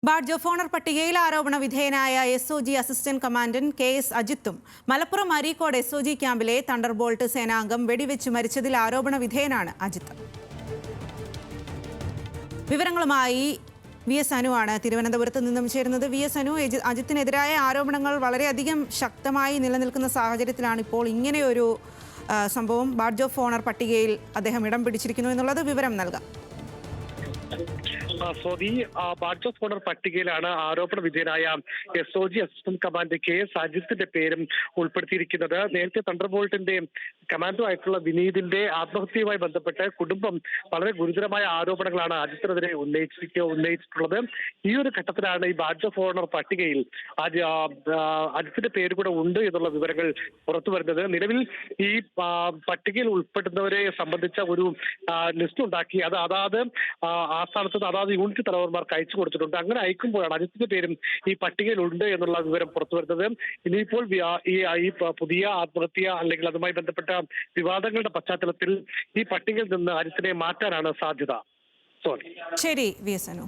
Badge of owner പട്ടികയിൽ ആരോപണ വിധേയനായ SOG അസിസ്റ്റന്റ് കമാൻഡന്റ് KS അജിത്തും മലപ്പുറം അരീക്കോട് SOG ക്യാമ്പിലെ തണ്ടർബോൾട്ട് സേനാംഗം വെടിവെച്ച് മരിച്ചതിൽ ആരോപണ വിധേയനാണ് അജിത്ത്. വിവരങ്ങളുമായി VS അനുവാണ് തിരുവനന്തപുരത്ത് നിന്നും ചേരുന്നത്. VS അനു, അജിത്തിനെതിരായ ആരോപണങ്ങൾ വളരെയധികം ശക്തമായി നിലനിൽക്കുന്ന സാഹചര്യത്തിലാണ് ഇപ്പോൾ ഇങ്ങനെയൊരു സംഭവം. ബാഡ്ജ് ഓഫ് ഓണർ പട്ടികയിൽ അദ്ദേഹം ഇടം പിടിച്ചിരിക്കുന്നു എന്നുള്ളത് വിവരം നൽകാം. ബാഡ്ജ് ഓഫ് ഓണർ പട്ടികയിലാണ് ആരോപണ വിധേയനായ SOG അസിസ്റ്റന്റ് കമാൻഡന്റ് KS അജിത്തിന്റെ പേരും ഉൾപ്പെടുത്തിയിരിക്കുന്നത്. നേരത്തെ തണ്ടർബോൾട്ടിന്റെ കമാൻഡോ ആയിട്ടുള്ള വിനീതിന്റെ ആത്മഹത്യയുമായി ബന്ധപ്പെട്ട് കുടുംബം വളരെ ഗുരുതരമായ ആരോപണങ്ങളാണ് അജിത്തിനെതിരെ ഉന്നയിച്ചിട്ടുള്ളത്. ഈ ഒരു ഘട്ടത്തിലാണ് ഈ ബാഡ്ജ് ഓഫ് ഓണർ പട്ടികയിൽ അജിത്തിന്റെ പേര് കൂടെ ഉണ്ട് എന്നുള്ള വിവരങ്ങൾ പുറത്തു വരുന്നത്. നിലവിൽ ഈ പട്ടികയിൽ ഉൾപ്പെടുന്നവരെ സംബന്ധിച്ച ഒരു ലിസ്റ്റ് ഉണ്ടാക്കി അതാത് ആസ്ഥാനത്ത് അതാത് യൂണിറ്റ് തലവന്മാർക്ക് അയച്ചു കൊടുത്തിട്ടുണ്ട്. അങ്ങനെ അയക്കുമ്പോഴാണ് അജിത്തിന്റെ പേരും ഈ പട്ടികയിൽ ഉണ്ട് എന്നുള്ള വിവരം പുറത്തു വരുന്നത്. ഇനിയിപ്പോൾ ഈ പുതിയ ആത്മഹത്യ അല്ലെങ്കിൽ അതുമായി ബന്ധപ്പെട്ട വിവാദങ്ങളുടെ പശ്ചാത്തലത്തിൽ ഈ പട്ടികയിൽ നിന്ന് അജിത്തിനെ മാറ്റാനാണ് സാധ്യത. ശരി VS അനു.